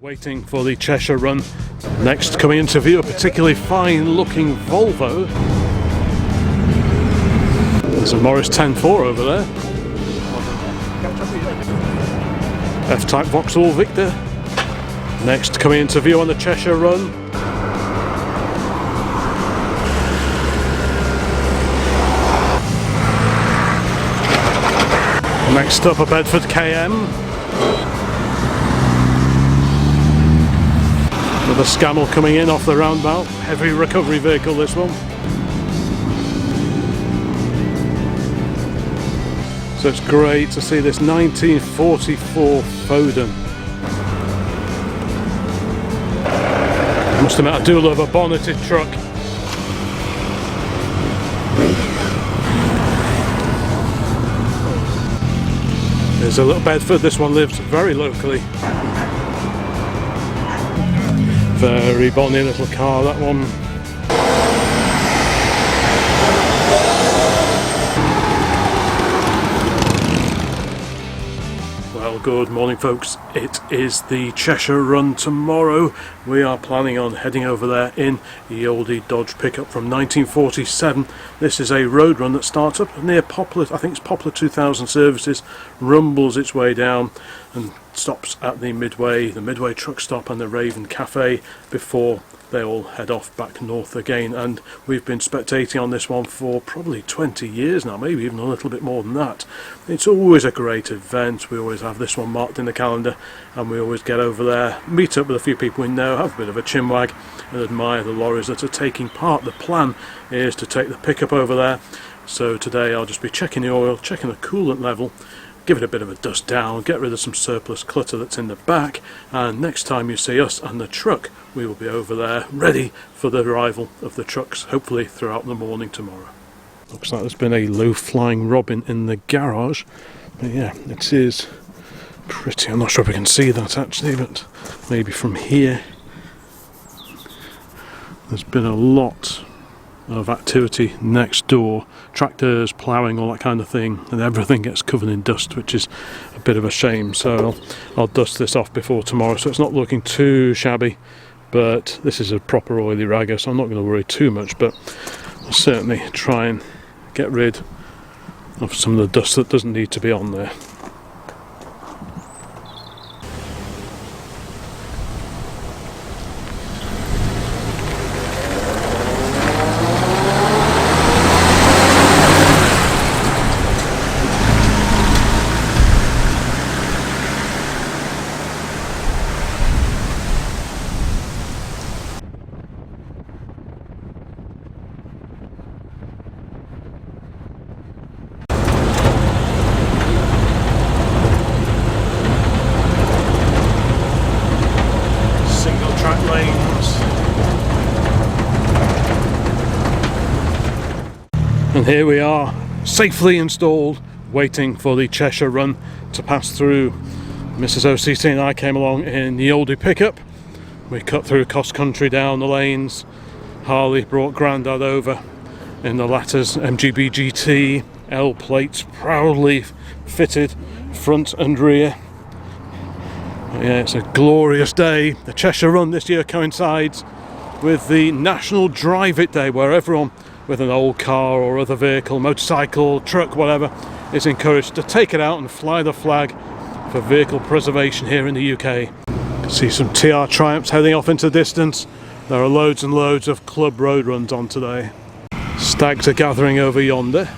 Waiting for the Cheshire Run. Next coming into view, a particularly fine looking Volvo. There's a Morris 10.4 over there. F-Type Vauxhall Victor. Next coming into view on the Cheshire Run. Next up, a Bedford KM. With a Scamel coming in off the roundabout. Heavy recovery vehicle, this one. So it's great to see this 1944 Foden. I must admit, I do love a bonneted truck. There's a little Bedford. This one lives very locally. Very bonny little car, that one. Well, good morning folks. It is the Cheshire Run tomorrow. We are planning on heading over there in the oldie Dodge pickup from 1947. This is a road run that starts up near Poplar, I think it's Poplar 2000 services, rumbles its way down and stops at the Midway Truckstop and the Raven Cafe before they all head off back north again. And we've been spectating on this one for probably 20 years now, maybe even a little bit more than that. It's always a great event. We always have this one marked in the calendar and we always get over there, meet up with a few people we know, have a bit of a chinwag and admire the lorries that are taking part. The plan is to take the pickup over there, so today I'll just be checking the oil, checking the coolant level, give it a bit of a dust down, get rid of some surplus clutter that's in the back, and next time you see us and the truck, we will be over there ready for the arrival of the trucks, hopefully throughout the morning tomorrow. Looks like there's been a low-flying robin in the garage, but yeah, it is pretty. I'm not sure if we can see that actually, but maybe from here. There's been a lot of activity next door, tractors, ploughing, all that kind of thing, and everything gets covered in dust, which is a bit of a shame. So I'll dust this off before tomorrow, so it's not looking too shabby, but this is a proper oily ragger, so I'm not going to worry too much, but I'll certainly try and get rid of some of the dust that doesn't need to be on there. And here we are, safely installed, waiting for the Cheshire Run to pass through. Mrs OCC and I came along in the oldie pickup. We cut through cross country down the lanes. Harley brought Grandad over in the latter's MGB GT, L plates proudly fitted front and rear. Yeah, it's a glorious day. The Cheshire Run this year coincides with the National Drive It Day, where everyone with an old car or other vehicle, motorcycle, truck, whatever, is encouraged to take it out and fly the flag for vehicle preservation here in the UK. You can see some TR Triumphs heading off into the distance. There are loads and loads of club road runs on today. Stags are gathering over yonder.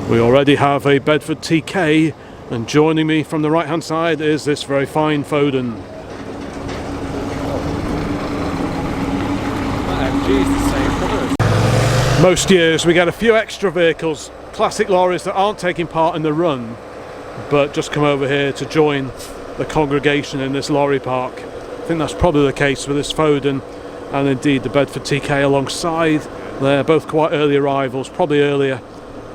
We already have a Bedford TK, and joining me from the right hand side is this very fine Foden. Most years we get a few extra vehicles, classic lorries that aren't taking part in the run, but just come over here to join the congregation in this lorry park. I think that's probably the case with this Foden and indeed the Bedford TK alongside. They're both quite early arrivals, probably earlier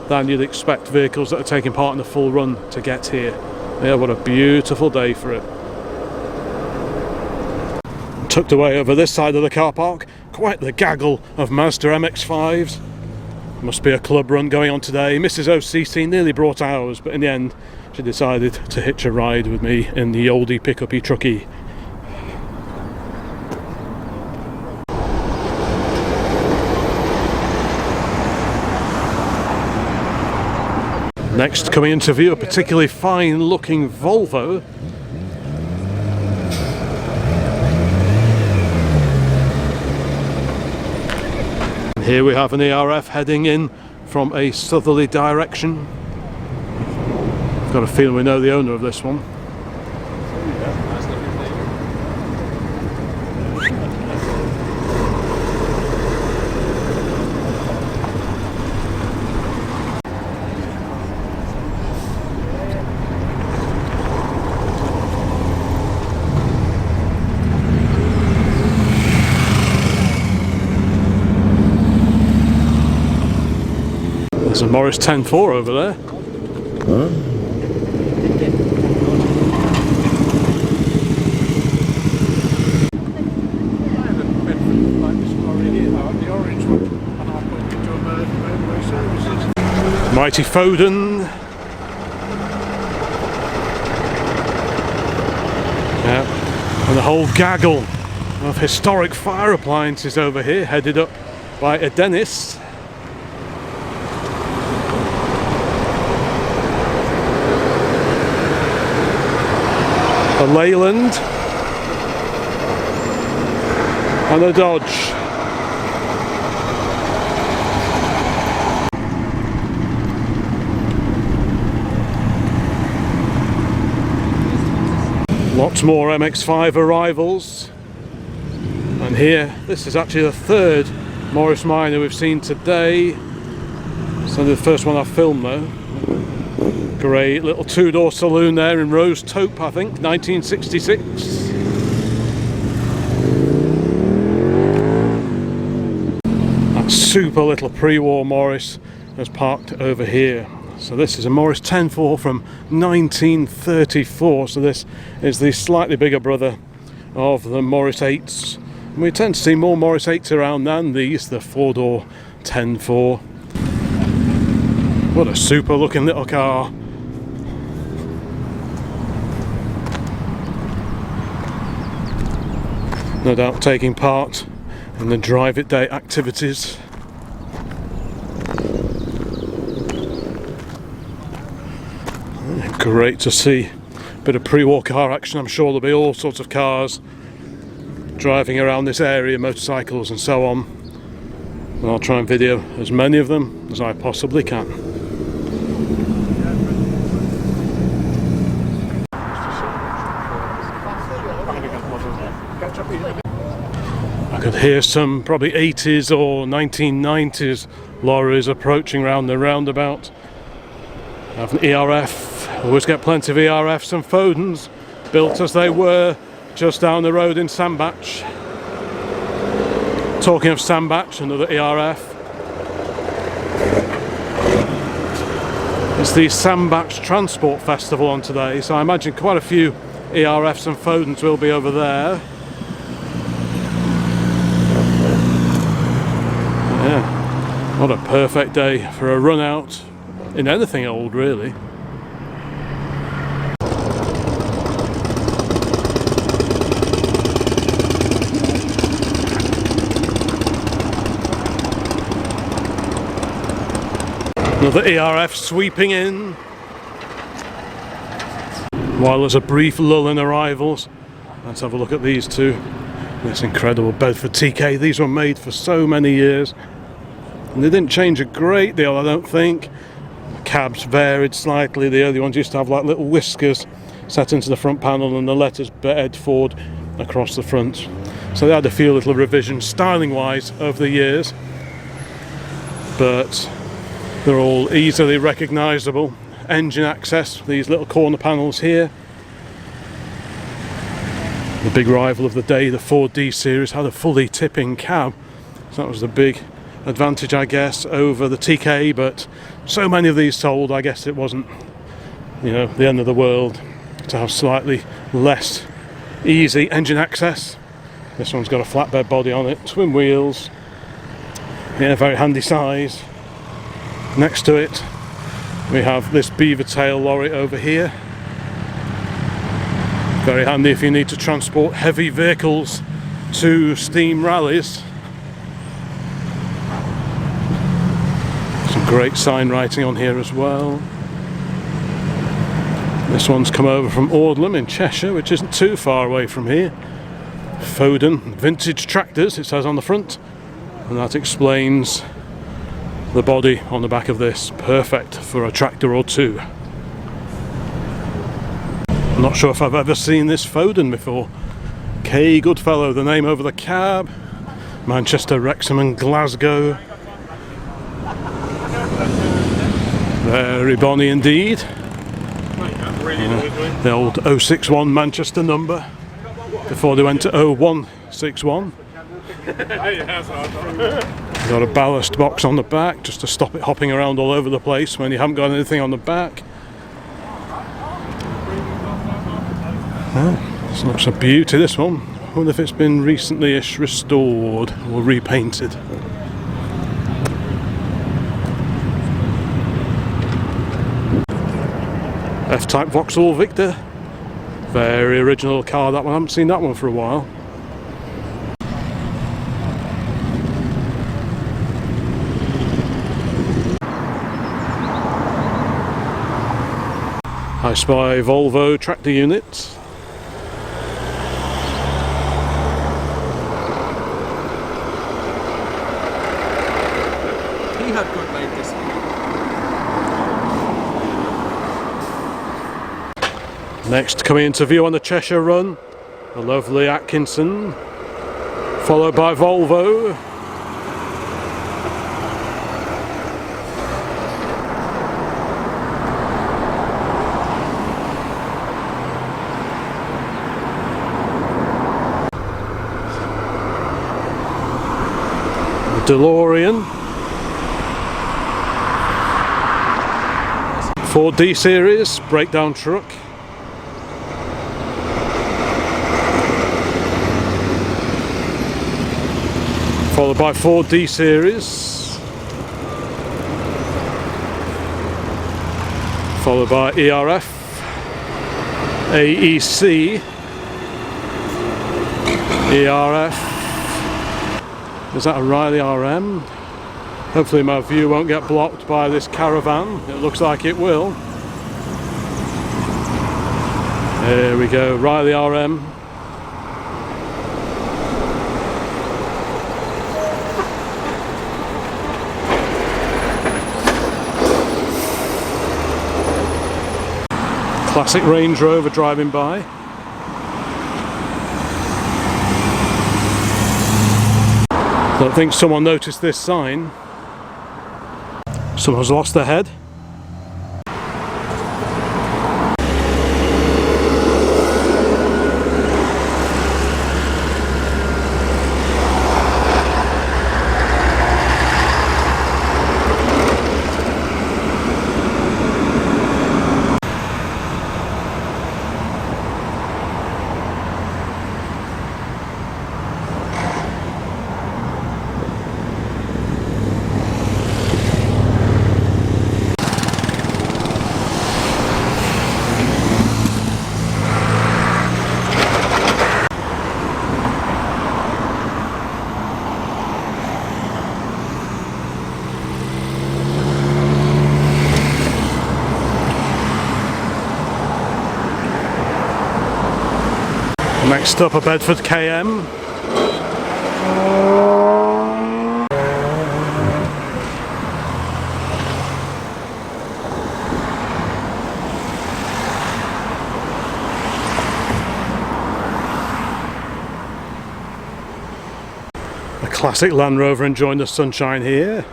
than you'd expect vehicles that are taking part in the full run to get here. Yeah, what a beautiful day for it. Tucked away over this side of the car park, quite the gaggle of Mazda MX-5s. Must be a club run going on today. Mrs OCC nearly brought ours, but in the end she decided to hitch a ride with me in the oldie pickup-y truckie. Next coming into view, a particularly fine looking Volvo. Here we have an ERF heading in from a southerly direction. Got a feeling we know the owner of this one. There's a Morris 10.4 over there. Huh? Mighty Foden. Yeah. And the whole gaggle of historic fire appliances over here, headed up by a Dennis. A Leyland and a Dodge. Lots more MX-5 arrivals, and here this is actually the third Morris Minor we've seen today. So the first one I filmed though. Great little two-door saloon there in rose taupe, I think, 1966. That super little pre-war Morris is parked over here. So this is a Morris 10.4 from 1934. So this is the slightly bigger brother of the Morris 8s. And we tend to see more Morris 8s around than these, the four-door 10.4. What a super looking little car. No doubt taking part in the Drive It Day activities. Great to see a bit of pre-war car action. I'm sure there'll be all sorts of cars driving around this area, motorcycles and so on. And I'll try and video as many of them as I possibly can. I could hear some probably 80s or 1990s lorries approaching round the roundabout. I have an ERF. Always get plenty of ERFs and Fodens, built as they were just down the road in Sandbach. Talking of Sandbach, another ERF. It's the Sandbach Transport Festival on today, so I imagine quite a few ERFs and Fodens will be over there. Yeah, what a perfect day for a run out in anything old, really. Another ERF sweeping in. While there's a brief lull in arrivals, let's have a look at these two. This incredible Bedford TK. These were made for so many years, and they didn't change a great deal, I don't think. The cabs varied slightly. The early ones used to have like little whiskers set into the front panel and the letters Bedford across the front. So they had a few little revisions styling wise over the years, but they're all easily recognisable. Engine access, these little corner panels here. The big rival of the day, the Ford D series, had a fully tipping cab. So that was the big advantage, I guess, over the TK, but so many of these sold, I guess it wasn't, you know, the end of the world to have slightly less easy engine access. This one's got a flatbed body on it, twin wheels. Yeah, very handy size. Next to it we have this beaver tail lorry over here. Very handy if you need to transport heavy vehicles to steam rallies. Some great sign writing on here as well. This one's come over from Audlem in Cheshire, which isn't too far away from here. Foden Vintage Tractors, it says on the front, and that explains the body on the back of this. Perfect for a tractor or two. I'm not sure if I've ever seen this Foden before. K Goodfellow, the name over the cab. Manchester, Wrexham and Glasgow. Very bonny indeed. The old 061 Manchester number before they went to 0161. Got a ballast box on the back just to stop it hopping around all over the place when you haven't got anything on the back. This looks a beauty, this one. I wonder if it's been recently-ish restored or repainted. F-Type Vauxhall Victor. Very original car, that one. I haven't seen that one for a while. I spy Volvo tractor units. He had good made this. Next coming into view on the Cheshire Run, the lovely Atkinson, followed by Volvo. DeLorean, Ford D series breakdown truck, followed by Ford D series, followed by ERF, AEC, ERF. Is that a Riley RM? Hopefully my view won't get blocked by this caravan. It looks like it will. There we go, Riley RM. Classic Range Rover driving by. Don't think someone noticed this sign. Someone's lost their head. Next up, a Bedford KM. A classic Land Rover enjoying the sunshine here.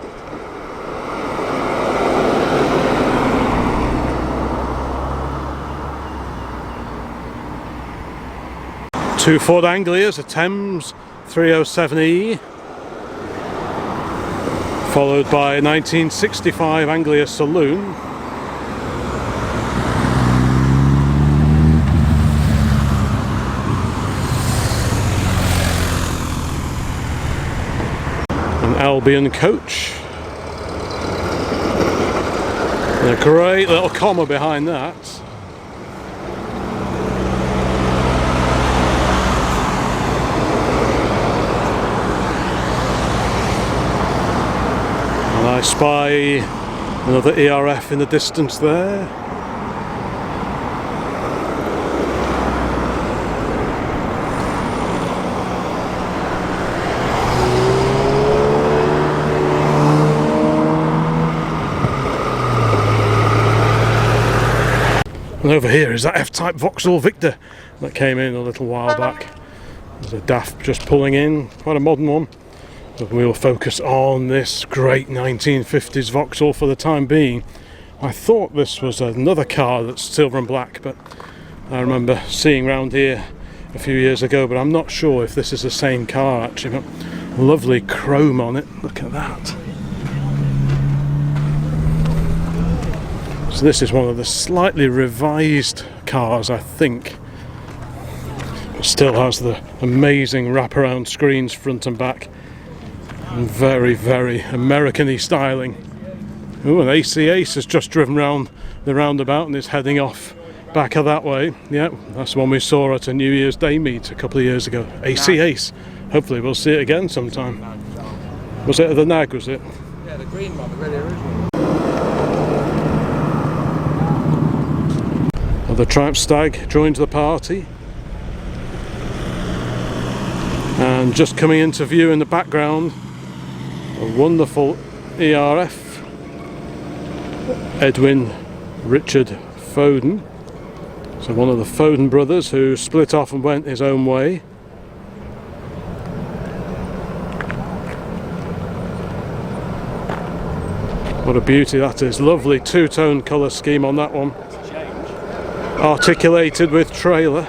Two Ford Anglias, a Thames 307E, followed by a 1965 Anglia Saloon. An Albion coach. And a great little comma behind that. I spy another ERF in the distance there. And over here is that F-Type Vauxhall Victor that came in a little while back. There's a DAF just pulling in, quite a modern one. But we'll focus on this great 1950s Vauxhall for the time being. I thought this was another car that's silver and black, but I remember seeing round here a few years ago, but I'm not sure if this is the same car actually. But lovely chrome on it, look at that. So this is one of the slightly revised cars, I think. It still has the amazing wraparound screens front and back. And very, very American-y styling. Oh, an AC Ace has just driven round the roundabout and is heading off back of that way. Yeah, that's one we saw at a New Year's Day meet a couple of years ago. AC Ace. Hopefully we'll see it again sometime. Was it at the Nag, was it? Yeah, the green one, the really original. Well, the Triumph Stag joined the party. And just coming into view in the background, a wonderful ERF, Edwin Richard Foden. So one of the Foden brothers who split off and went his own way. What a beauty that is. Lovely two-tone colour scheme on that one. Articulated with trailer.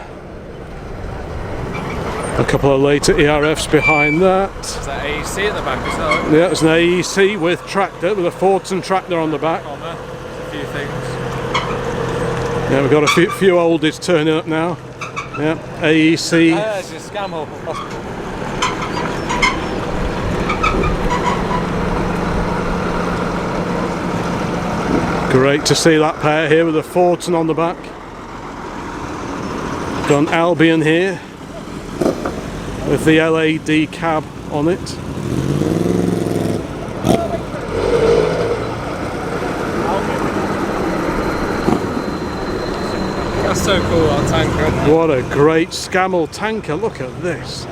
A couple of later ERFs behind that. Is that AEC at the back as well? Yeah, it's an AEC with tractor, with a Fordson tractor on the back. A few things. Yeah, we've got a few oldies turning up now. Yeah, AEC. There's a scam hole hospital. Great to see that pair here with a Fordson on the back. Got an Albion here with the LAD cab on it. That's so cool, our tanker. What a great Scammell tanker, look at this.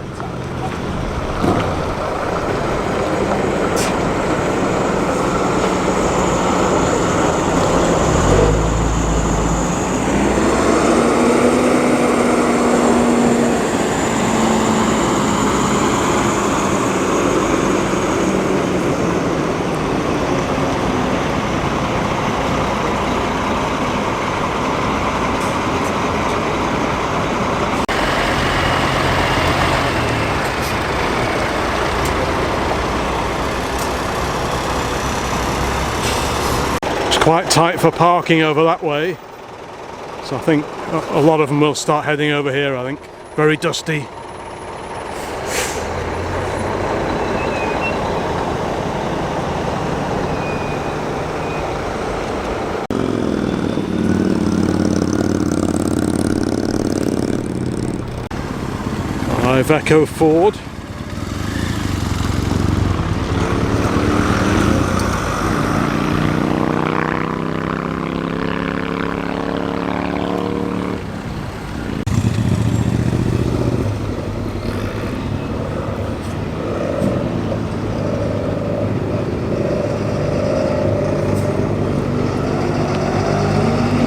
Quite tight for parking over that way, so I think a lot of them will start heading over here. I think very dusty. Iveco Ford.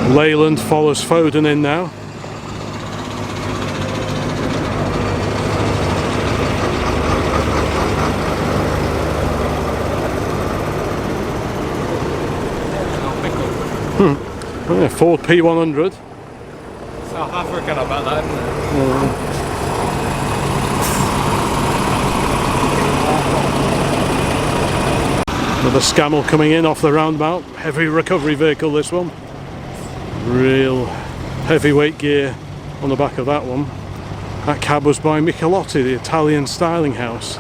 Leyland follows Foden in now. Oh, yeah, Ford P100. South African about that, isn't it? Another Scammell coming in off the roundabout. Heavy recovery vehicle, this one. Real heavyweight gear on the back of that one. That cab was by Michelotti, the Italian styling house.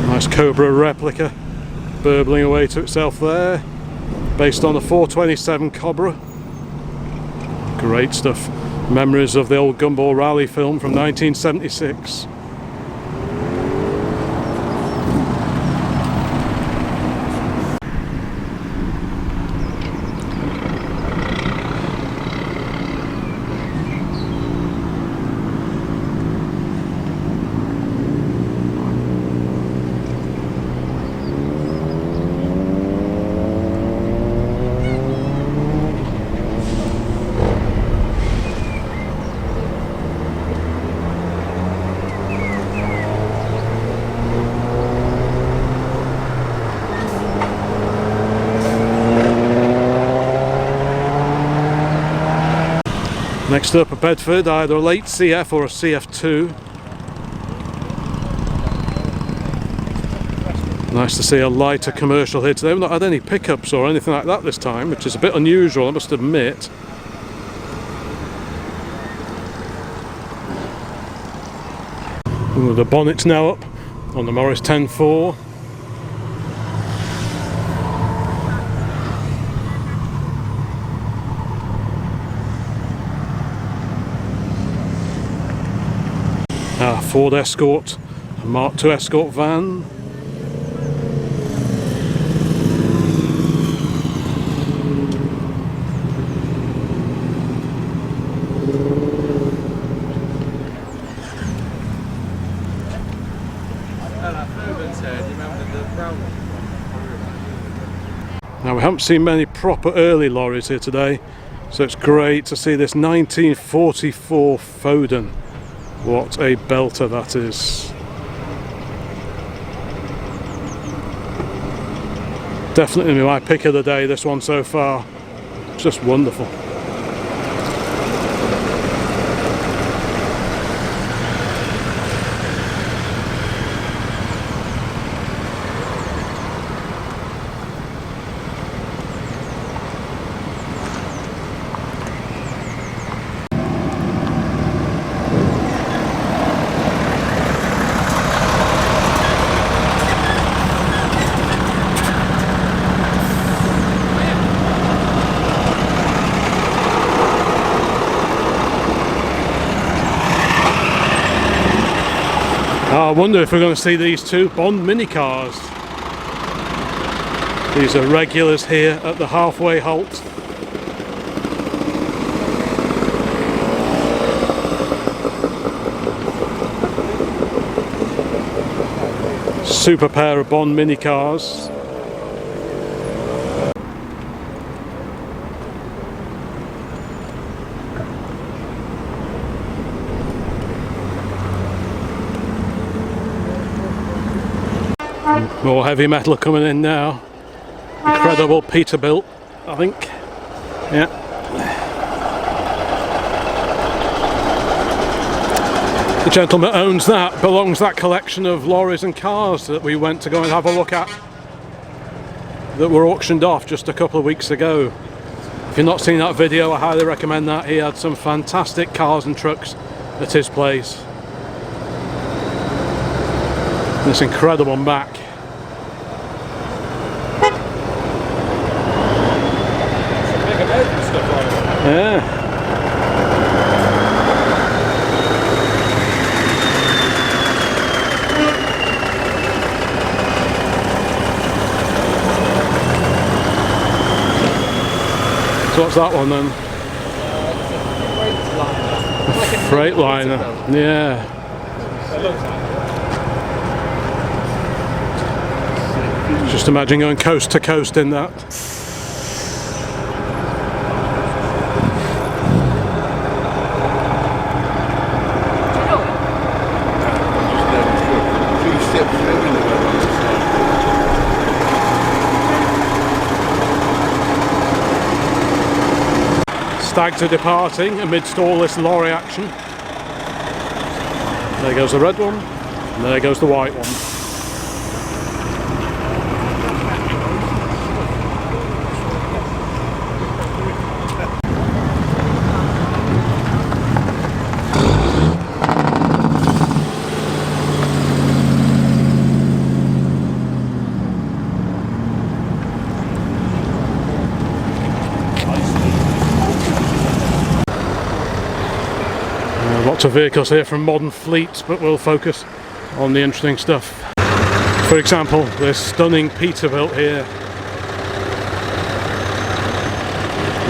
Nice Cobra replica burbling away to itself there, based on a 427 Cobra. Great stuff. Memories of the old Gumball Rally film from 1976. Next up, a Bedford, either a late CF or a CF2. Nice to see a lighter commercial here today. We've not had any pickups or anything like that this time, which is a bit unusual, I must admit. Ooh, the bonnet's now up on the Morris 10.4. Ford Escort, a Mark II Escort van. Now we haven't seen many proper early lorries here today, so it's great to see this 1944 Foden. What a belter that is. Definitely my pick of the day, this one so far. Just wonderful. I wonder if we're going to see these two Bond mini cars. These are regulars here at the halfway halt. Super pair of Bond mini cars. More heavy metal coming in now. Incredible Peterbilt, I think. Yeah. The gentleman that owns that belongs to that collection of lorries and cars that we went to go and have a look at, that were auctioned off just a couple of weeks ago. If you've not seen that video, I highly recommend that. He had some fantastic cars and trucks at his place. This incredible Mac. Yeah. So what's that one then? It's a Freightliner. Yeah. Just imagine going coast to coast in that. Stags are departing amidst all this lorry action. There goes the red one, and there goes the white one. Lots of vehicles here from modern fleets, but we'll focus on the interesting stuff. For example, this stunning Peterbilt here.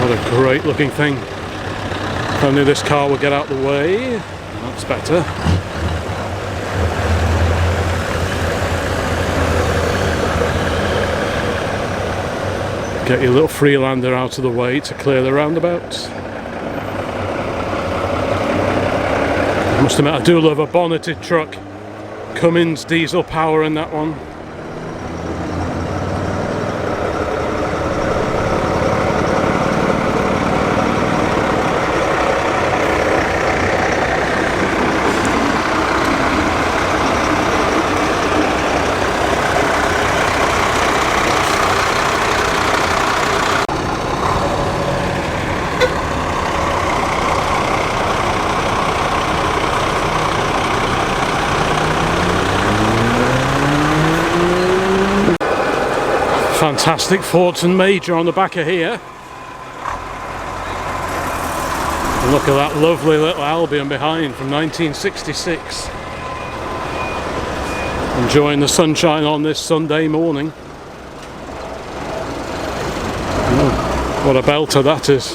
What a great looking thing. If only this car would get out the way. That's better. Get your little Freelander out of the way to clear the roundabout. I must admit, I do love a bonneted truck. Cummins diesel power in that one. Fantastic Fortune Major on the back of here. And look at that lovely little Albion behind from 1966. Enjoying the sunshine on this Sunday morning. Oh, what a belter that is.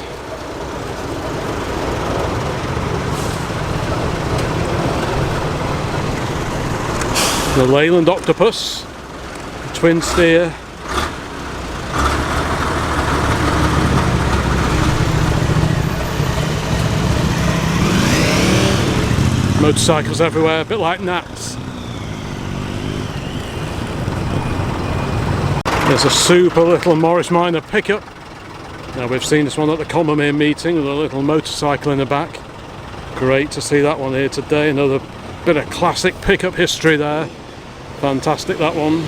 The Leyland Octopus, the twin steer. Motorcycles everywhere, a bit like gnats. There's a super little Morris Minor pickup. Now we've seen this one at the Commermere meeting with a little motorcycle in the back. Great to see that one here today. Another bit of classic pickup history there. Fantastic, that one.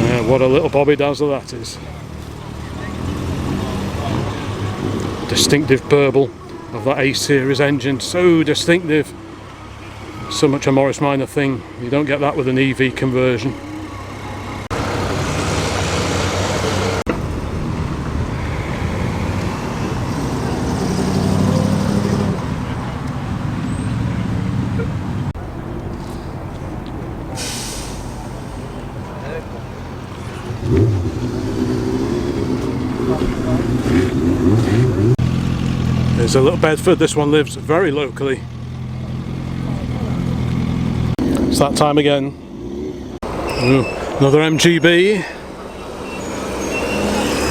Yeah, what a little Bobby Dazzler that is. Distinctive burble of that A-series engine, so distinctive. So much a Morris Minor thing. You don't get that with an EV conversion. There's a little Bedford. This one lives very locally. It's that time again. Ooh, another MGB.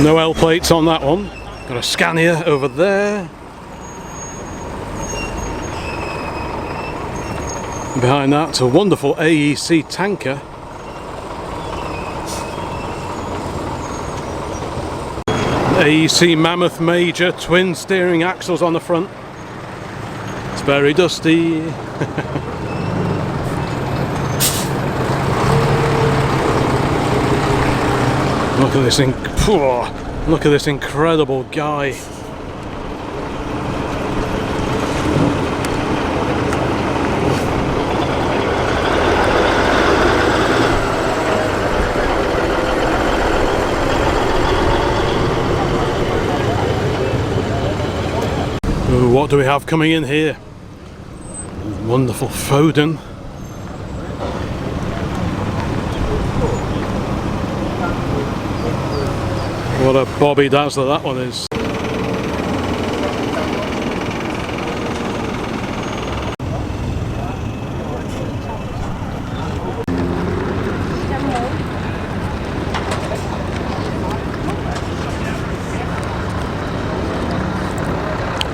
No L plates on that one. Got a Scania over there. And behind that, a wonderful AEC tanker. AEC Mammoth Major, twin steering axles on the front. It's very dusty. Look at this incredible guy. Ooh, what do we have coming in here? Wonderful Foden. What a Bobby Dazzler that one is.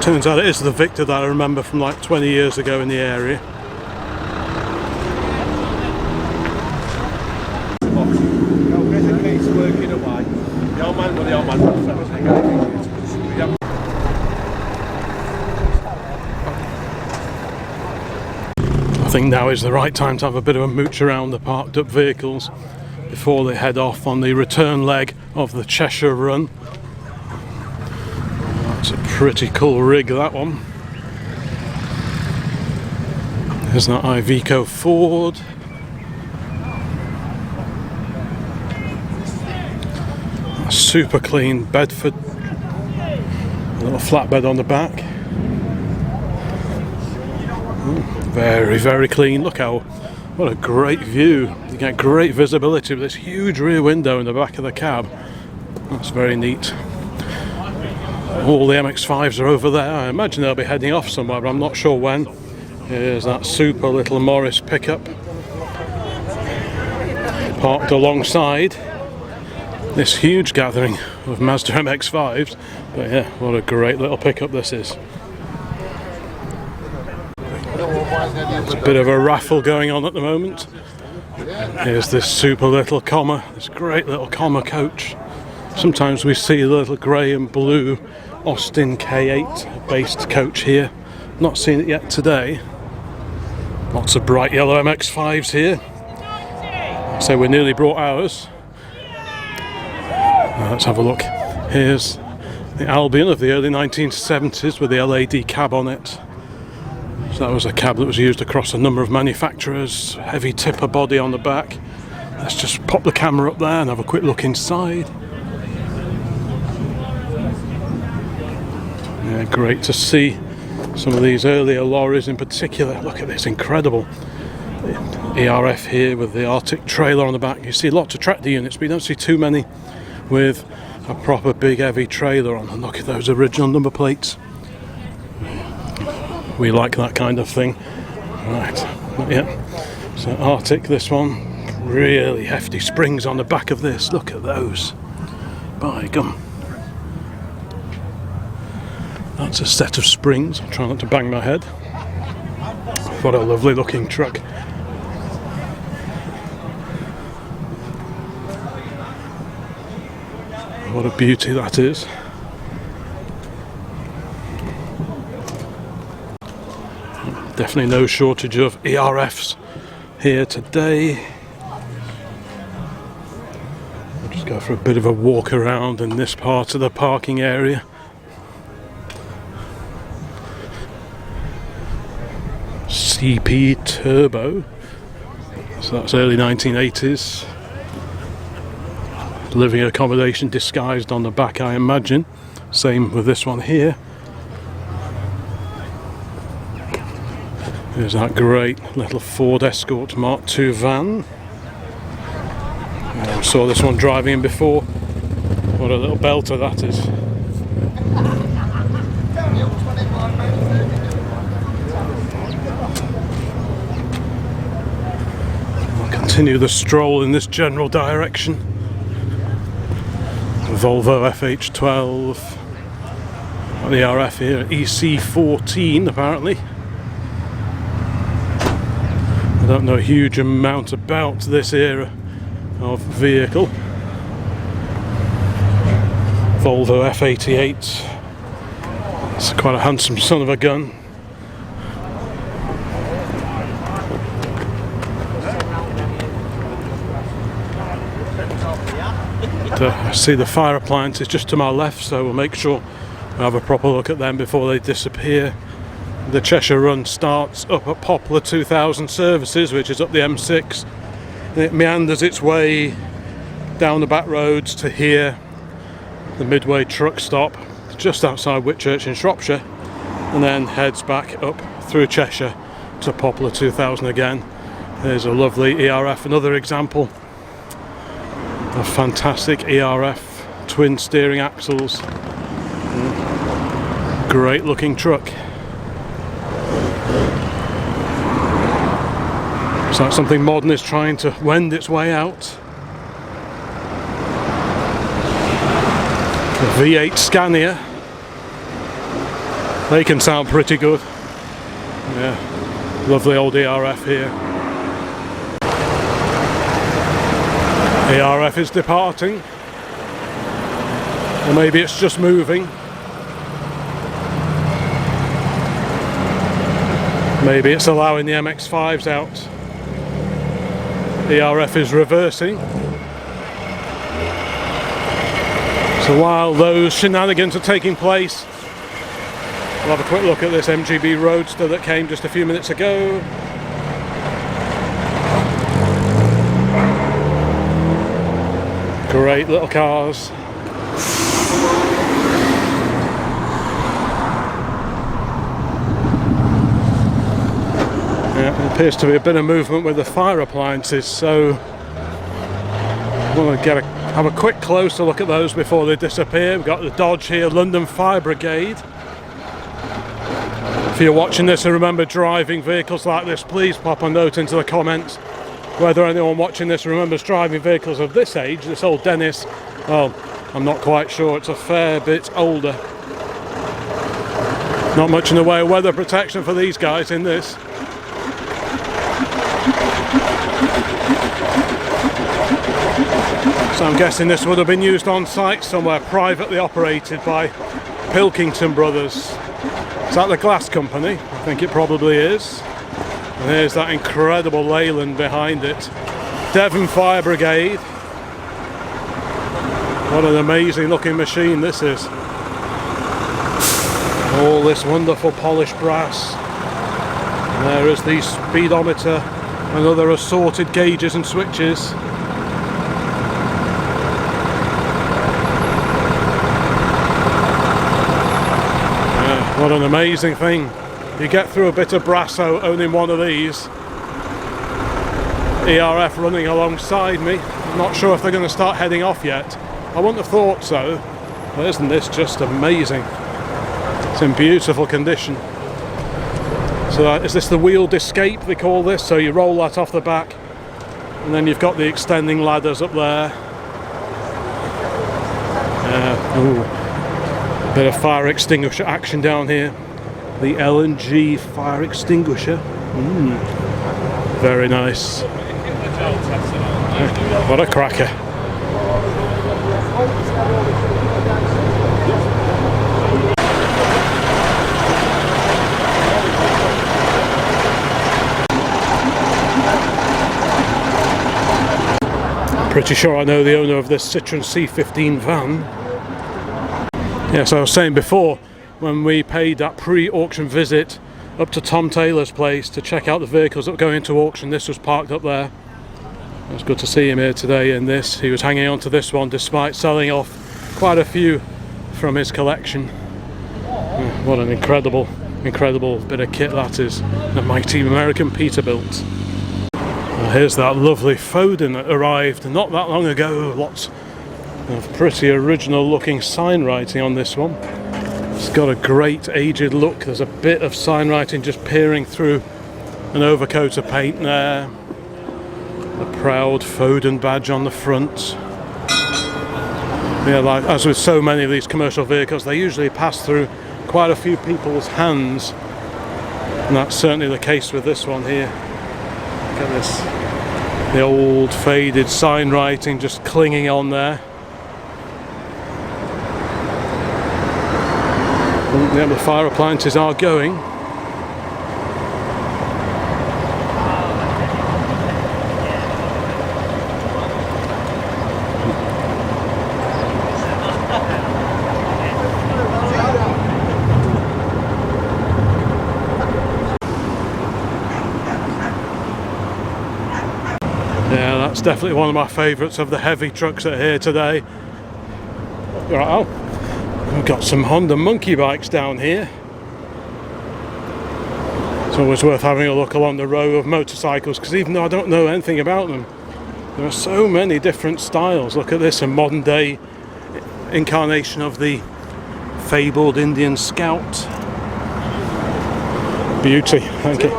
Turns out it is the Victor that I remember from like 20 years ago in the area. I think now is the right time to have a bit of a mooch around the parked up vehicles before they head off on the return leg of the Cheshire Run. That's a pretty cool rig, that one. There's that Iveco Ford. A super clean Bedford. A little flatbed on the back. Very, very clean. Look how, what a great view. You get great visibility with this huge rear window in the back of the cab. That's very neat. All the MX-5s are over there. I imagine they'll be heading off somewhere, but I'm not sure when. Here's that super little Morris pickup parked alongside this huge gathering of Mazda MX-5s. But yeah, what a great little pickup this is. There's a bit of a raffle going on at the moment. Here's this super little comma, this great little comma coach. Sometimes we see the little grey and blue Austin K8 based coach here. Not seen it yet today. Lots of bright yellow MX-5s here. So we nearly brought ours. Let's have a look. Here's the Albion of the early 1970s with the LAD cab on it. So that was a cab that was used across a number of manufacturers, heavy tipper body on the back. Let's just pop the camera up there and have a quick look inside. Yeah, great to see some of these earlier lorries in particular. Look at this, incredible. ERF here with the Arctic trailer on the back. You see lots of tractor units, but you don't see too many with a proper big heavy trailer on. And look at those original number plates. We like that kind of thing. Right, yeah. So Arctic, this one. Really hefty springs on the back of this. Look at those. By gum. That's a set of springs. I'll try not to bang my head. What a lovely looking truck. What a beauty that is. Definitely no shortage of ERFs here today. I'll just go for a bit of a walk around in this part of the parking area. CP Turbo, so that's early 1980s. Living accommodation disguised on the back, I imagine. Same with this one here. There's that great little Ford Escort Mark II van. I saw this one driving in before. What a little belter that is. I'll continue the stroll in this general direction. Volvo FH12, the RF here, EC14 apparently. I don't know a huge amount about this era of vehicle. Volvo F88, it's quite a handsome son of a gun. I see the fire appliances just to my left, so we'll make sure we have a proper look at them before they disappear. The Cheshire Run starts up at Poplar 2000 Services, which is up the M6. It meanders its way down the back roads to here, the Midway Truckstop, just outside Whitchurch in Shropshire, and then heads back up through Cheshire to Poplar 2000 again. There's a lovely ERF, another example. A fantastic ERF, twin steering axles, great looking truck. So that's something modern is trying to wend its way out. The V8 Scania, they can sound pretty good. Yeah, lovely old ERF here. ERF is departing, or maybe it's just moving. Maybe it's allowing the MX-5s out. ERF is reversing. So while those shenanigans are taking place, we'll have a quick look at this MGB Roadster that came just a few minutes ago. Great little cars. Yeah, there appears to be a bit of movement with the fire appliances, so we'll have a quick closer look at those before they disappear. We've got the Dodge here, London Fire Brigade. If you're watching this and remember driving vehicles like this, please pop a note into the comments. Whether anyone watching this remembers driving vehicles of this age, this old Dennis, well, I'm not quite sure. It's a fair bit older. Not much in the way of weather protection for these guys in this. So I'm guessing this would have been used on site somewhere, privately operated by Pilkington Brothers. Is that the glass company? I think it probably is. And there's that incredible Leyland behind it. Devon Fire Brigade. What an amazing looking machine this is. All this wonderful polished brass. There is the speedometer and other assorted gauges and switches. What an amazing thing. You get through a bit of Brasso owning one of these. ERF running alongside me. I'm not sure if they're going to start heading off yet. I wouldn't have thought so. But isn't this just amazing? It's in beautiful condition. So is this the wheeled escape they call this? So you roll that off the back and then you've got the extending ladders up there. A bit of fire extinguisher action down here. The LNG fire extinguisher. Very nice. What a cracker. Pretty sure I know the owner of this Citroen C15 van. Yes, I was saying before, when we paid that pre-auction visit up to Tom Taylor's place to check out the vehicles that were going into auction, this was parked up there. It was good to see him here today in this. He was hanging on to this one despite selling off quite a few from his collection. What an incredible bit of kit that is. The mighty American Peterbilt. Here's that lovely Foden that arrived not that long ago. Lots of pretty original looking sign writing on this one. It's got a great aged look. There's a bit of sign writing just peering through an overcoat of paint there. The proud Foden badge on the front. Yeah, like as with so many of these commercial vehicles, they usually pass through quite a few people's hands, and that's certainly the case with this one here. Look at this, the old faded sign writing just clinging on there. Yeah, the fire appliances are going. Yeah, that's definitely one of my favourites of the heavy trucks that are here today. Right, oh, we've got some Honda monkey bikes down here. It's always worth having a look along the row of motorcycles, because even though I don't know anything about them, there are so many different styles. Look at this, a modern day incarnation of the fabled Indian Scout. Beauty, thank you.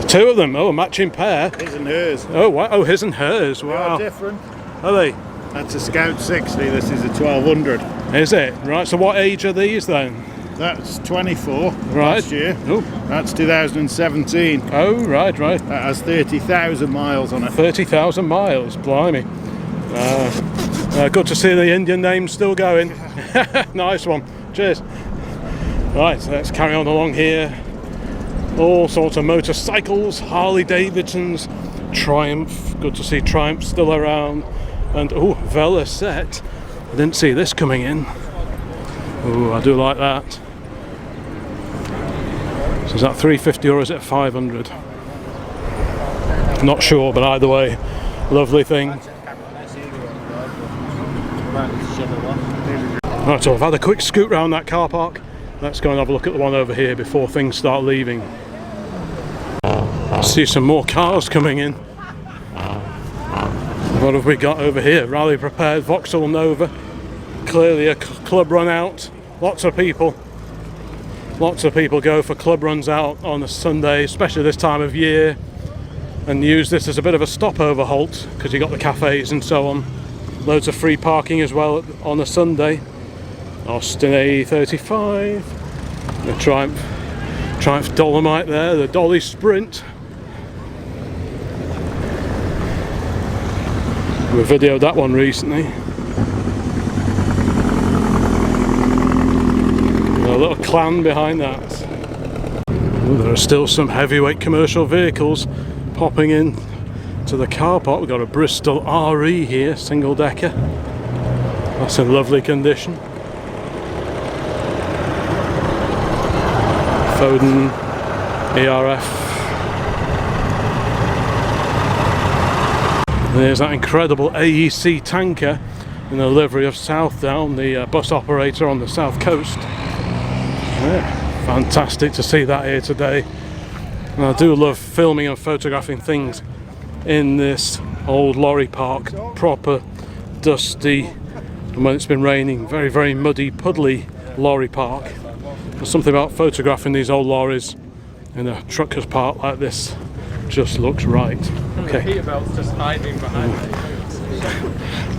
Two of them, oh, a matching pair. His and hers. Oh, wow. Oh, his and hers, wow. They are different. Are they? That's a Scout 60, this is a 1200. Is it? Right, so what age are these then? That's 24 Right. last year. Oh. That's 2017. Oh, right. That has 30,000 miles on it. 30,000 miles, blimey. Good to see the Indian name still going. Nice one, cheers. Right, so let's carry on along here. All sorts of motorcycles, Harley Davidsons, Triumph, good to see Triumph still around, and oh, Velocette, I didn't see this coming in. Oh, I do like that. So is that 350 or is it 500? Not sure, but either way, lovely thing. Right, so I've had a quick scoot round that car park. Let's go and have a look at the one over here before things start leaving. See some more cars coming in. What have we got over here? Rally prepared Vauxhall Nova. Clearly a club run out. Lots of people go for club runs out on a Sunday, especially this time of year, and use this as a bit of a stopover halt because you got the cafes and so on. Loads of free parking as well on a Sunday. Austin A35, the Triumph Dolomite there, the Dolly Sprint. We videoed that one recently. A little clan behind that. Ooh, there are still some heavyweight commercial vehicles popping in to the car park. We've got a Bristol RE here, single decker. That's in lovely condition. Foden ERF There's that incredible AEC tanker in the livery of Southdown, the bus operator on the south coast. Yeah, fantastic to see that here today. And I do love filming and photographing things in this old lorry park, proper dusty, and when it's been raining, very, very muddy, puddly lorry park. There's something about photographing these old lorries in a trucker's park like this, just looks right. Okay. The Peterbilt's just hiding behind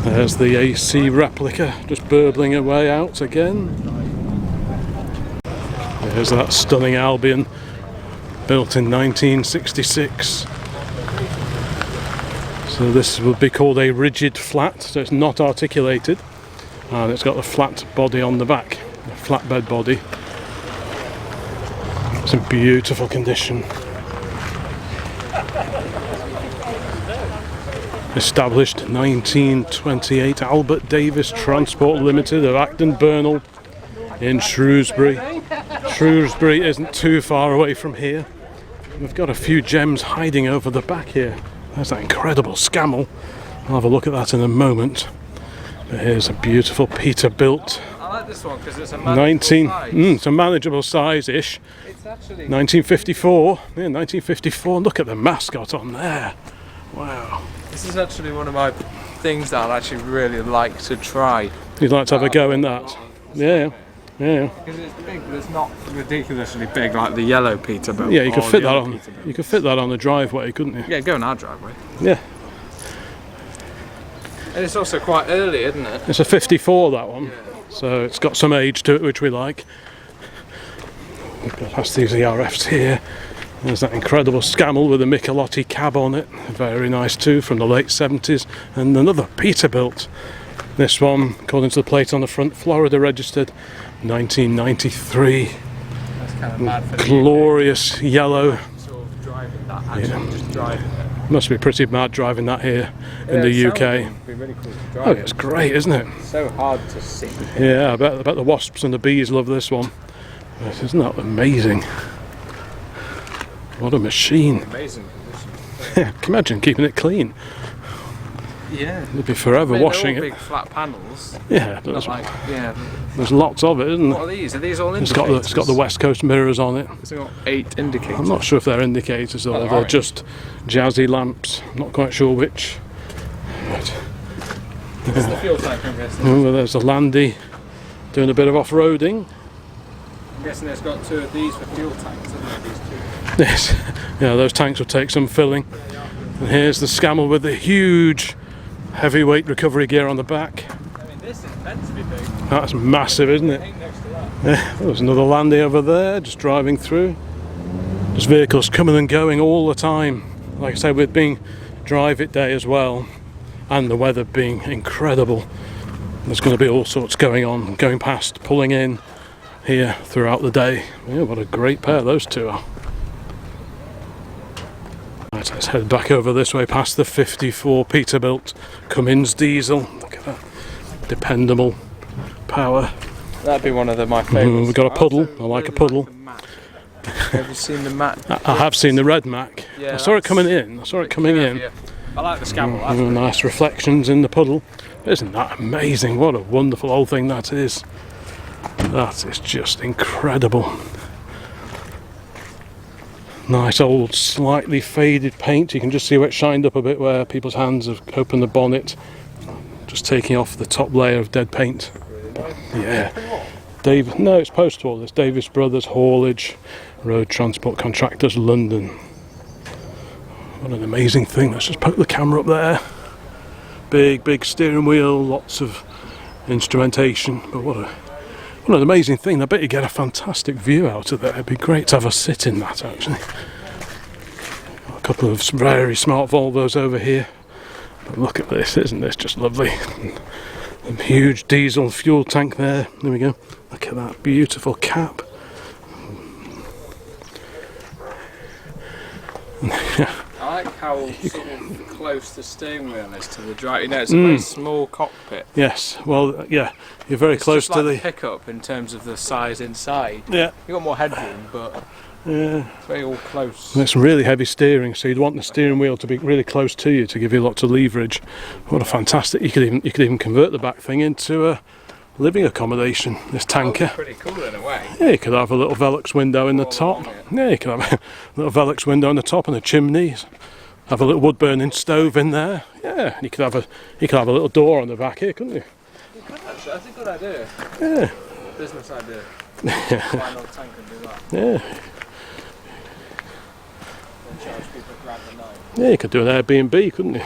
There's the AC replica just burbling away out again. There's that stunning Albion, built in 1966. So this would be called a rigid flat, so it's not articulated, and it's got a flat body on the back, a flatbed body. It's in beautiful condition. Established 1928, Albert Davis Transport Limited of Acton Burnell in Shrewsbury. Shrewsbury isn't too far away from here. We've got a few gems hiding over the back here. There's that incredible Scammell. I'll have a look at that in a moment. But here's a beautiful Peterbilt. I like this one because it's a manageable size. It's a manageable size-ish. It's actually 1954. Yeah, 1954. Look at the mascot on there. Wow. This is actually one of my things that I'd actually really like to try. You'd like to have a go in that? Yeah, yeah. Because it's big, but it's not ridiculously big like the yellow Peterbilt. Yeah, you could or fit the that other on. Peterbilt. You could fit that on the driveway, couldn't you? Yeah, go in our driveway. Yeah. And it's also quite early, isn't it? It's a 54, that one. Yeah. So it's got some age to it, which we like. We've got past these ERFs here. There's that incredible Scammell with a Michelotti cab on it. Very nice too, from the late 70s. And another Peterbilt. This one, according to the plate on the front, Florida registered, 1993. That's kind of mad for the Glorious yellow. UK. Sort of driving that, actually just driving it. Must be pretty mad driving that here in the UK. It'd be really cool to drive. Oh, it's great, isn't it? So hard to see. Yeah, I bet the wasps and the bees love this one. But isn't that amazing? What a machine. Amazing condition. Yeah, can you imagine keeping it clean? Yeah. It'd be forever washing they're all it. big flat panels. Yeah, Not there's, like, yeah. there's lots of it, isn't What there? are these? Are these all It's indicators? got the West Coast mirrors on it. It's got 8 indicators. I'm not sure if they're indicators or Oh, they're they're orange. just jazzy lamps. I'm not quite sure which. But, It's the fuel tank, I'm guessing. oh, well, there's a Landy doing a bit of off-roading. I'm guessing it's got 2 of these for fuel tanks, isn't it? These 2. Yes, yeah, those tanks will take some filling. And here's the Scammell with the huge heavyweight recovery gear on the back. I mean, this is meant to be big. That's massive, isn't it? Ain't next to that. Yeah, there's another Landy over there, just driving through. There's vehicles coming and going all the time. Like I said, with being Drive It Day as well, and the weather being incredible, there's going to be all sorts going on, going past, pulling in here throughout the day. Yeah, what a great pair those two are. Right, let's head back over this way past the 54 Peterbilt Cummins diesel. Look at that, dependable power. That'd be one of my favourites. We've got a puddle. I like a puddle. Have you seen the Mac? I have seen the red Mac. Yeah, I saw it that's coming in. I saw it coming in. Yeah. I like the Scammell. That's Mm, nice reflections in the puddle. Isn't that amazing? What a wonderful old thing that is. That is just incredible. Nice old slightly faded paint. You can just see where it shined up a bit where people's hands have opened the bonnet. Just taking off the top layer of dead paint. Yeah. No, it's post-war. There's Davis Brothers Haulage, Road Transport Contractors, London. What an amazing thing. Let's just poke the camera up there. Big steering wheel, lots of instrumentation. But what an amazing thing. I bet you get a fantastic view out of there. It'd be great to have a sit in that, actually. Got a couple of very smart Volvos over here. But look at this, isn't this just lovely? A huge diesel fuel tank there. There we go. Look at that beautiful cap. I like how sort of close the steering wheel is to the drive. You know, it's a very small cockpit. Yes, well, yeah, you're very It's close just like to the pickup in terms of the size inside. Yeah, You got more headroom, but Yeah. It's very all close. And it's really heavy steering, so you'd want the steering wheel to be really close to you to give you lots of leverage. What a fantastic! You could even convert the back thing into a living accommodation. This tanker. Pretty cool in a way. Yeah, you could have a little Velux window in the top. Yeah, you could have a little Velux window in the top and a chimney. Have a little wood burning stove in there. Yeah, you could have a little door on the back here, couldn't you? You could actually. That's a good idea. Yeah. Business idea. Why not tank and do that? Yeah. And charge people £1 a night. Yeah, you could do an Airbnb, couldn't you?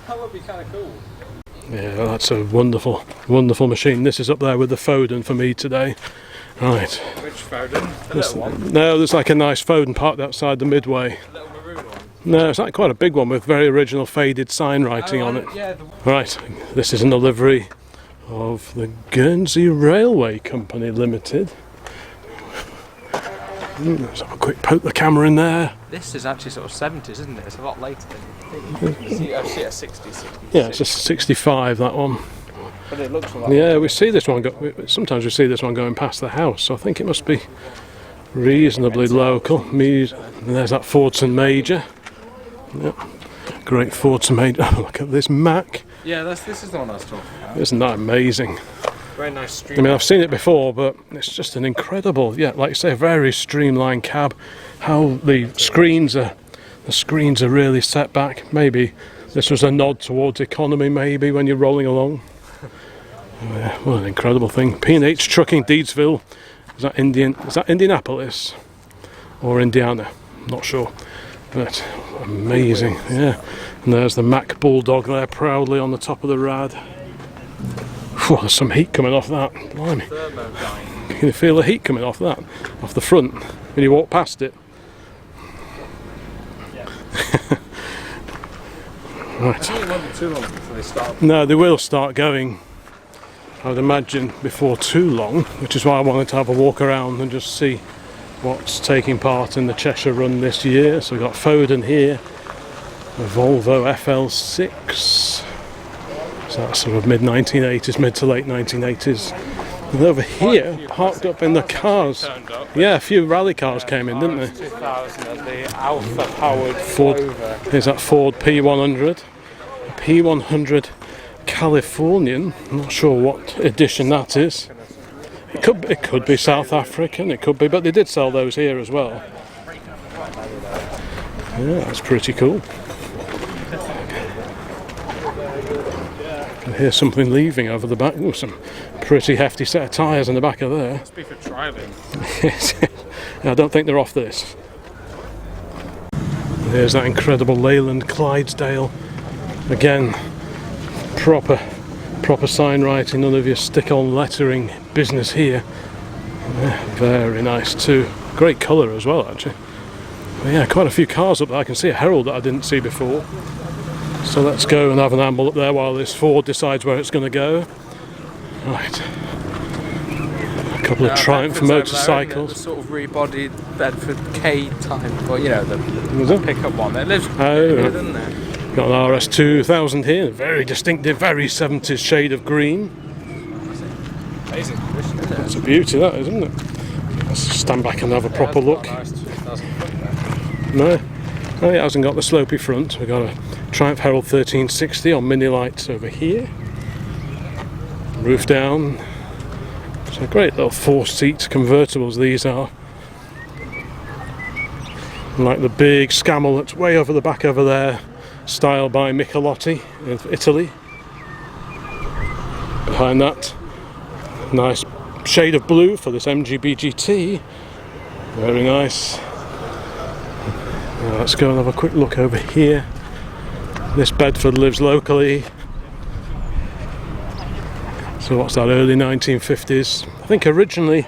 That would be kind of cool. Yeah, that's a wonderful, wonderful machine. This is up there with the Foden for me today. Right. Which Foden? The little one? No, there's like a nice Foden parked outside the Midway. The little maroon one? No, it's like quite a big one with very original faded sign writing on it. Yeah. Right, this is an livery of the Guernsey Railway Company Limited. Let's have a quick poke the camera in there. This is actually sort of 70s, isn't it? It's a lot later than you think. I see a 60s. Yeah, it's a 65, that one. But it looks a lot. Yeah, we see this one. Sometimes we see this one going past the house, so I think it must be reasonably local. And there's that Fordson Major. Yep. Great Fordson Major. Oh, look at this Mac. Yeah, this is the one I was talking about. Isn't that amazing? Very nice street. I mean, I've seen it before, but it's just an incredible, yeah, like you say, a very streamlined cab. How the screens are really set back. Maybe this was a nod towards economy, maybe when you're rolling along. Yeah, what an incredible thing. P&H Trucking, Deedsville. Is that Indianapolis or Indiana? Not sure, but amazing. Yeah, and there's the Mack Bulldog there, proudly on the top of the rad. Whew, there's some heat coming off that. Blimey. You can feel the heat coming off that, off the front, when you walk past it. Right. It won't be too long before they start. No, they will start going, I would imagine, before too long, which is why I wanted to have a walk around and just see what's taking part in the Cheshire Run this year. So we've got Foden here, a Volvo FL6. So that's sort of mid-1980s, mid to late 1980s. And over here, parked up in the cars. Yeah, a few rally cars came in, didn't they? 2000 and the Alpha-powered Ford. Is that Ford P100? A P100 Californian. I'm not sure what edition that is. It could be South African. It could be, but they did sell those here as well. Yeah, that's pretty cool. I can hear something leaving over the back. Ooh, some pretty hefty set of tyres in the back of there. Must be for trialling. I don't think they're off this. There's that incredible Leyland Clydesdale. Again, proper sign writing, none of your stick-on lettering business here. Yeah, very nice too. Great colour as well, actually. But yeah, quite a few cars up there. I can see a Herald that I didn't see before. So let's go and have an amble up there while this Ford decides where it's going to go. Right. A couple of Triumph motorcycles. The sort of rebodied Bedford K type, or you know, the pickup one. It lives here, doesn't it? Got an RS 2000 here, very distinctive, very 70s shade of green. Amazing condition, isn't it? That's a beauty, that is, isn't it? Let's stand back and have a proper look. No, it hasn't got the slopey front. We've got a Triumph Herald 1360 on mini lights over here. Roof down. So great little 4-seat convertibles these are. Like the big Scamel that's way over the back over there, styled by Michelotti of Italy. Behind that, nice shade of blue for this MGB GT. Very nice. Now let's go and have a quick look over here. This Bedford lives locally. So what's that, early 1950s? I think originally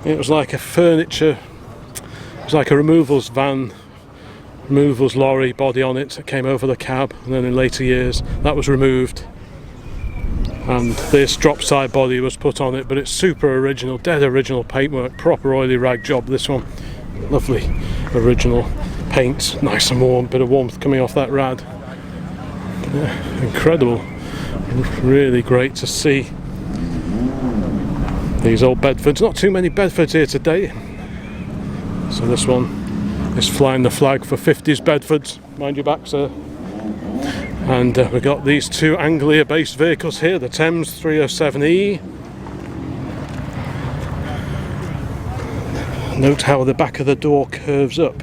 it was like a furniture, it was like a removals van, removals lorry body on it that came over the cab, and then in later years that was removed and this drop side body was put on it, but it's super original, dead original paintwork, proper oily rag job this one. Lovely original paint, nice and warm, bit of warmth coming off that rad. Yeah, incredible. Really great to see these old Bedfords. Not too many Bedfords here today. So this one is flying the flag for 50s Bedfords. Mind your back, sir. And we've got these two Anglia based vehicles here, the Thames 307E. Note how the back of the door curves up.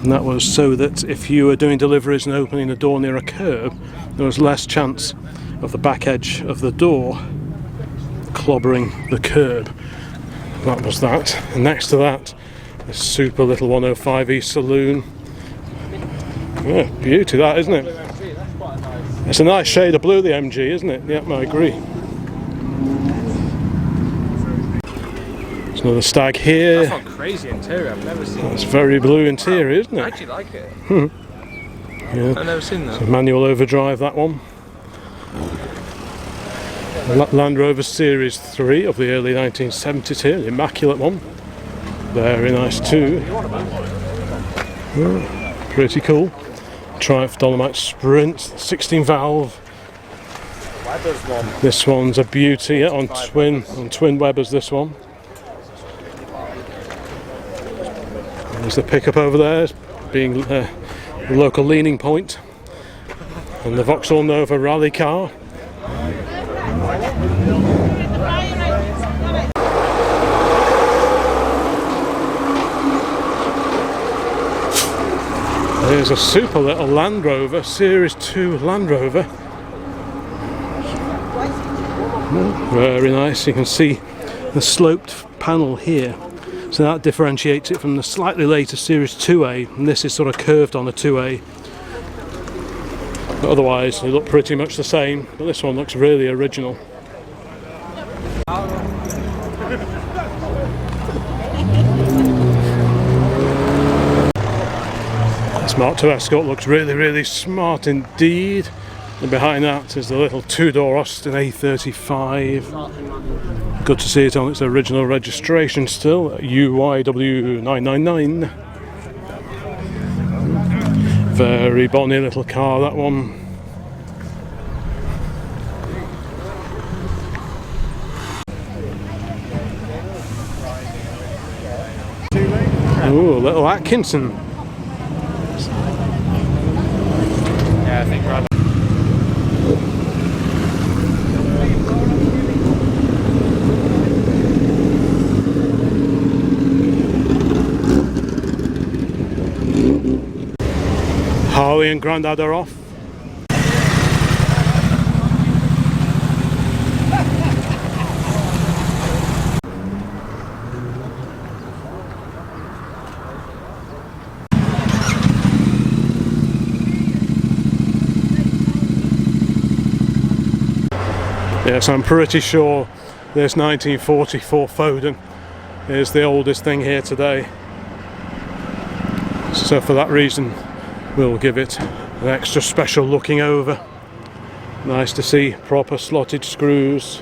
And that was so that if you were doing deliveries and opening the door near a curb, there was less chance of the back edge of the door clobbering the curb. That was that. And next to that, this super little 105E saloon. Yeah, beauty that, isn't it? It's a nice shade of blue, the MG, isn't it? Yep, I agree. There's another Stag here. That's not crazy interior, I've never seen. That's very blue interior, isn't it? I actually like it. Yeah. I've never seen that. So manual overdrive, that one. Land Rover Series 3 of the early 1970s here, the immaculate one. Very nice too. Yeah, pretty cool. Triumph Dolomite Sprint, 16 valve. This one's a beauty, yeah, on twin Webbers, this one. There's the pickup over there, being the local leaning point. And the Vauxhall Nova rally car. There's a super little Land Rover, Series 2 Land Rover. Very nice, you can see the sloped panel here. So that differentiates it from the slightly later Series 2A, and this is sort of curved on a 2A. But otherwise they look pretty much the same, but this one looks really original. This Mark II Escort looks really smart indeed. And behind that is the little two-door Austin A35. Good to see it on its original registration still, UYW999. Very bonny little car, that one. Ooh, little Atkinson. Yeah, I think rather. Harley and Grandad are off. Yes, I'm pretty sure this 1944 Foden is the oldest thing here today. So for that reason, we'll give it an extra special looking over. Nice to see proper slotted screws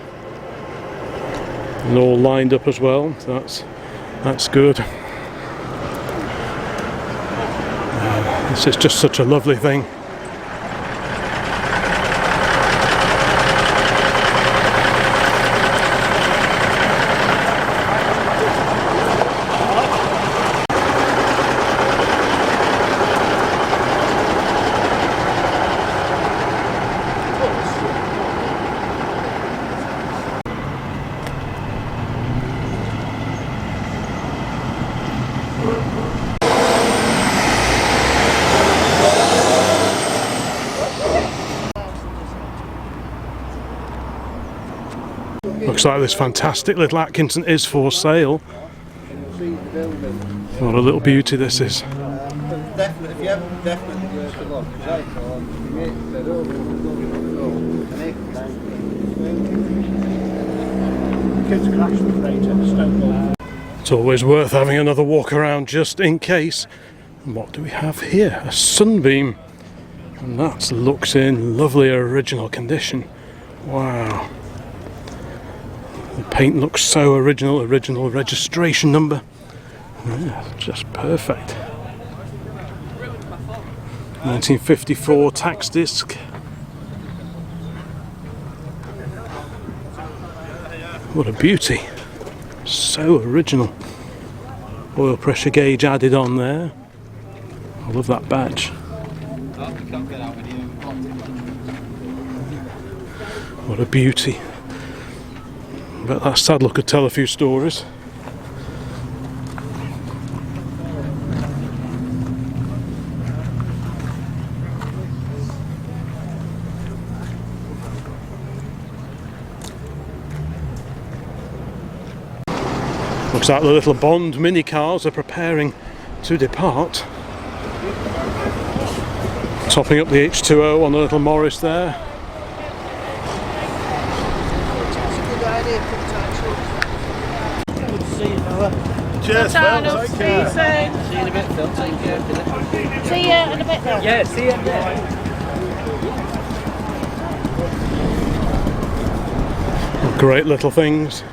and all lined up as well. So that's good. This is just such a lovely thing. Looks like this fantastic little Atkinson is for sale. What a little beauty this is. It's always worth having another walk around just in case. And what do we have here? A Sunbeam. And that looks in lovely original condition. Wow. The paint looks so original registration number. Yeah, just perfect. 1954 tax disc. What a beauty. So original. Oil pressure gauge added on there. I love that badge. What a beauty. But that saddle could tell a few stories. Looks like the little Bond mini cars are preparing to depart. Topping up the H2O on the little Morris there. Cheers, Phil. Take care. See you in a bit, Phil. Take care. See you in a bit, Phil. Yeah, see you. Great little things.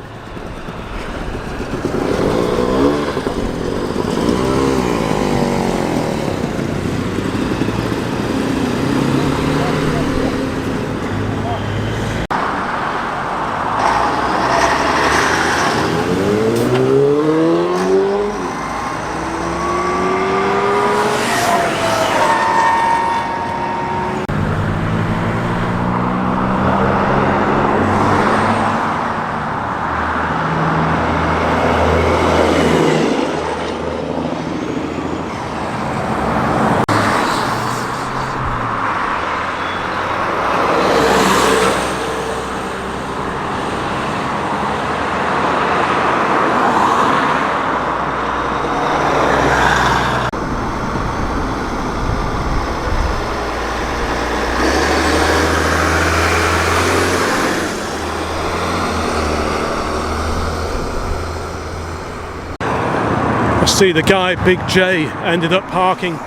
I see the guy, Big J, ended up parking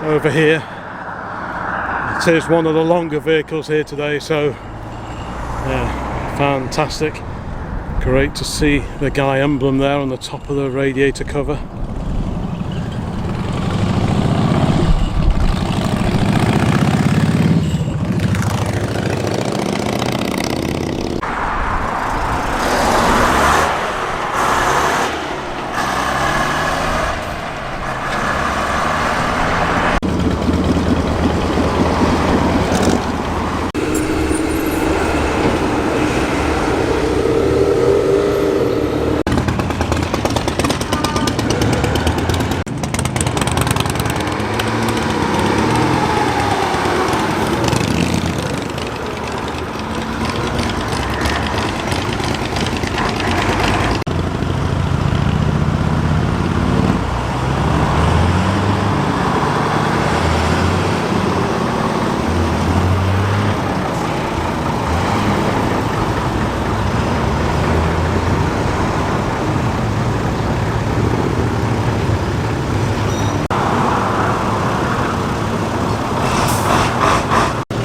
over here. It is one of the longer vehicles here today, so yeah, fantastic. Great to see the Guy emblem there on the top of the radiator cover.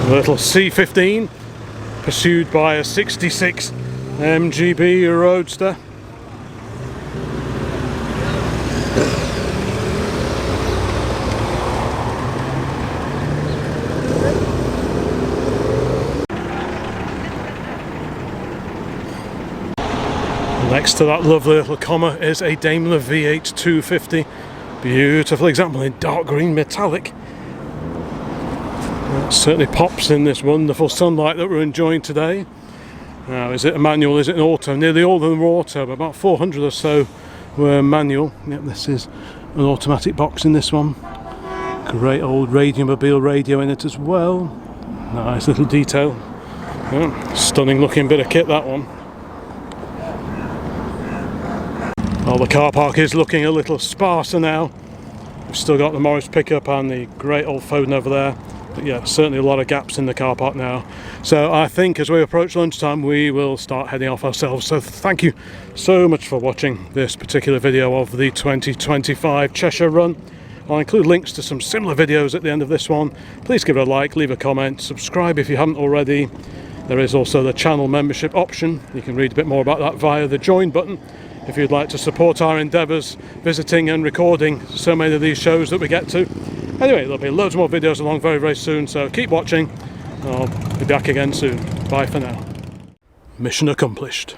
A little C15 pursued by a 66 MGB Roadster. Next to that lovely little comma is a Daimler V8 250. Beautiful example in dark green metallic. That certainly pops in this wonderful sunlight that we're enjoying today. Now, is it a manual, is it an auto? Nearly all of them were auto, but about 400 or so were manual. Yep, this is an automatic box in this one. Great old Radiomobile radio in it as well. Nice little detail. Yeah, stunning looking bit of kit, that one. Well, the car park is looking a little sparser now. We've still got the Morris pickup and the great old Foden over there. But yeah, certainly a lot of gaps in the car park now. So I think as we approach lunchtime, we will start heading off ourselves. So thank you so much for watching this particular video of the 2025 Cheshire Run. I'll include links to some similar videos at the end of this one. Please give it a like, leave a comment, subscribe if you haven't already. There is also the channel membership option. You can read a bit more about that via the join button if you'd like to support our endeavours visiting and recording so many of these shows that we get to. Anyway, there'll be loads more videos along very, very soon, so keep watching. I'll be back again soon. Bye for now. Mission accomplished.